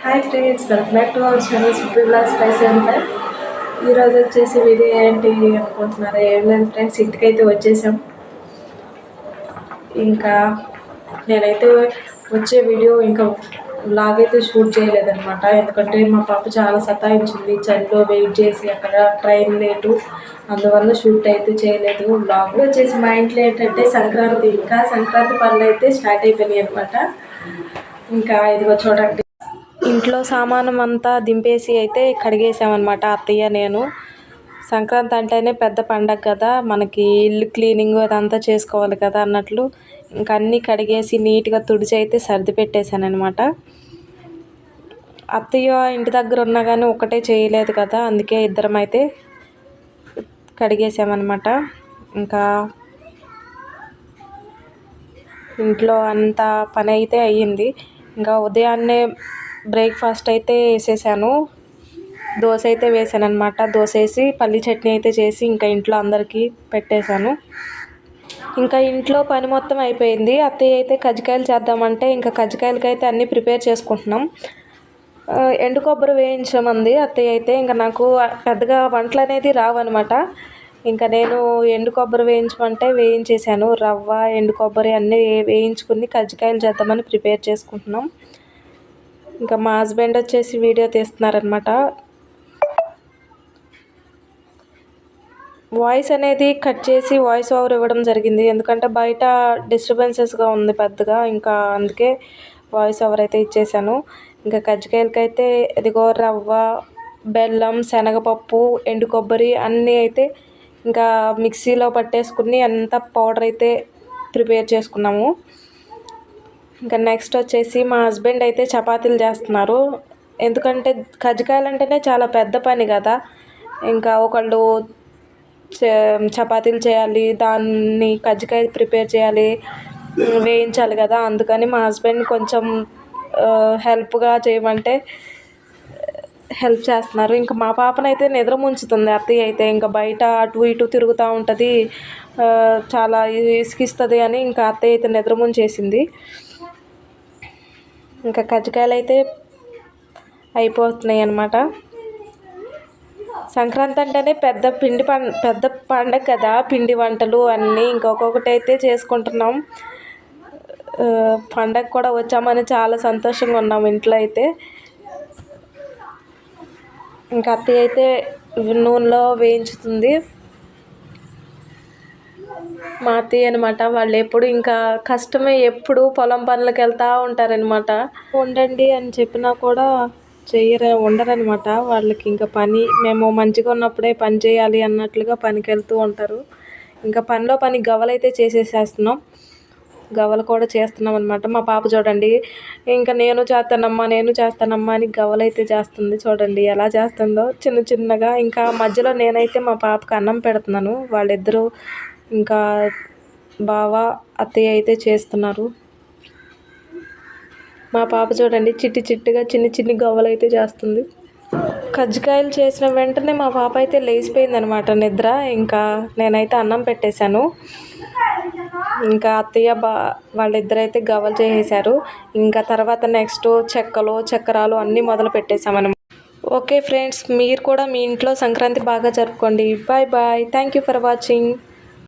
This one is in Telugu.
Hi friends, welcome back to our channel Supri blog spicy అంటారు. ఈరోజు వచ్చేసి వీడియో ఏంటి అనుకుంటున్నారా? ఏం లేదు ఫ్రెండ్స్, ఇంటికైతే వచ్చేసాం. ఇంకా నేనైతే వచ్చే వీడియో ఇంకా బ్లాగ్ అయితే షూట్ చేయలేదన్నమాట. ఎందుకంటే మా పాప చాలా సతాయించింది, చలిలో వెయిట్ చేసి అక్కడ ట్రైన్ లేటు, అందువల్ల షూట్ అయితే చేయలేదు. బ్లాగ్ వచ్చేసి మా ఇంట్లో ఏంటంటే సంక్రాంతి, ఇంకా సంక్రాంతి పనులు అయితే స్టార్ట్ అయిపోయినాయి అనమాట. ఇంకా ఇదిగో చూడండి, ఇంట్లో సామానం అంతా దింపేసి అయితే కడిగేసామన్నమాట అత్తయ్య నేను. సంక్రాంతి అంటేనే పెద్ద పండగ కదా, మనకి ఇల్లు క్లీనింగ్ అదంతా చేసుకోవాలి కదా అన్నట్లు ఇంకా అన్నీ కడిగేసి నీట్గా తుడిచి అయితే సర్ది పెట్టేశాను అనమాట. అత్తయ్య ఇంటి దగ్గర ఉన్నా కానీ ఒకటే చేయలేదు కదా, అందుకే ఇద్దరం అయితే కడిగేసామన్నమాట. ఇంకా ఇంట్లో అంత పని అయితే అయ్యింది. ఇంకా ఉదయాన్నే బ్రేక్ఫాస్ట్ అయితే వేసేసాను, దోశ అయితే వేసాను అనమాట. దోశ వేసి పల్లి చట్నీ అయితే చేసి ఇంకా ఇంట్లో అందరికీ పెట్టేశాను. ఇంకా ఇంట్లో పని మొత్తం అయిపోయింది. అత్తయ్య అయితే కజ్జికాయలు చేద్దామంటే ఇంకా కజ్జికాయలకైతే అన్నీ ప్రిపేర్ చేసుకుంటున్నాం. ఎండు కొబ్బరి వేయించమంది అత్తయ్య అయితే. ఇంకా నాకు పెద్దగా వంటలు అనేది రావన్నమాట. ఇంకా నేను ఎండు కొబ్బరి వేయించమంటే వేయించేసాను. రవ్వ, ఎండు కొబ్బరి అన్నీ వేయించుకుని కజ్జికాయలు చేద్దామని ప్రిపేర్ చేసుకుంటున్నాం. ఇంకా మా హస్బెండ్ వచ్చేసి వీడియో తీస్తున్నారనమాట. వాయిస్ అనేది కట్ చేసి వాయిస్ ఓవర్ ఇవ్వడం జరిగింది, ఎందుకంటే బయట డిస్టర్బెన్సెస్గా ఉంది పెద్దగా, ఇంకా అందుకే వాయిస్ ఓవర్ అయితే ఇచ్చేసాను. ఇంకా కజ్జికాయలకైతే ఇదిగో రవ్వ, బెల్లం, శనగపప్పు, ఎండు కొబ్బరి అన్నీ అయితే ఇంకా మిక్సీలో పట్టేసుకుని అంతా పౌడర్ అయితే ప్రిపేర్ చేసుకున్నాము. ఇంకా నెక్స్ట్ వచ్చేసి మా హస్బెండ్ అయితే చపాతీలు చేస్తున్నారు. ఎందుకంటే కజ్జికాయలు అంటేనే చాలా పెద్ద పని కదా, ఇంకా ఒకళ్ళు చపాతీలు చేయాలి, దాన్ని కజ్జికాయ ప్రిపేర్ చేయాలి, వేయించాలి కదా, అందుకని మా హస్బెండ్ కొంచెం హెల్ప్గా చేయమంటే హెల్ప్ చేస్తున్నారు. ఇంకా మా పాపనైతే నిద్ర ముంచుతుంది అత్తయ్య అయితే. ఇంకా బయట అటు ఇటు తిరుగుతూ ఉంటుంది, చాలా ఇసుకిస్తుంది అని ఇంకా అత్తయ్య అయితే నిద్ర ముంచేసింది. ఇంకా కజ్జికాయలు అయితే అయిపోతున్నాయి అన్నమాట. సంక్రాంతి అంటేనే పెద్ద పండగ కదా, పిండి వంటలు అన్నీ ఇంకొకటి అయితే చేసుకుంటున్నాం. పండగ కూడా వచ్చామని చాలా సంతోషంగా ఉన్నాం ఇంట్లో అయితే. ఇంకా అత్తయ్య అయితే నూనెలో వేయించుతుంది. మా అత్తయ్య అనమాట, వాళ్ళు ఎప్పుడు ఇంకా కష్టమే, ఎప్పుడు పొలం పనులకు వెళ్తూ ఉంటారనమాట. వండండి అని చెప్పినా కూడా ఉండరనమాట వాళ్ళకి. ఇంకా పని, మేము మంచిగా ఉన్నప్పుడే పని చేయాలి అన్నట్లుగా పనికి వెళ్తూ ఉంటారు. ఇంకా పనిలో పని గవ్వలైతే చేసేసేస్తున్నాం, గవ్వలు కూడా చేస్తున్నాం అనమాట. మా పాప చూడండి, ఇంకా నేను చేస్తానమ్మా అని గవ్వలైతే చేస్తుంది. చూడండి ఎలా చేస్తుందో చిన్న చిన్నగా. ఇంకా మధ్యలో నేనైతే మా పాపకు అన్నం పెడుతున్నాను. వాళ్ళిద్దరూ ఇంకా బావ, అత్తయ్య అయితే చేస్తున్నారు. మా పాప చూడండి చిట్టిగా చిన్ని గవ్వలు అయితే చేస్తుంది. కజ్జికాయలు చేసిన వెంటనే మా పాప అయితే లేచిపోయిందనమాట నిద్ర. ఇంకా నేనైతే అన్నం పెట్టేశాను. ఇంకా అత్తయ్య వాళ్ళిద్దరైతే గవ్వలు చేసేసారు. ఇంకా తర్వాత నెక్స్ట్ చెక్కలు, చక్రాలు అన్నీ మొదలు పెట్టేశామన్నమాట. ఓకే ఫ్రెండ్స్, మీరు కూడా మీ ఇంట్లో సంక్రాంతి బాగా జరుపుకోండి. Bye bye. Thank you for watching.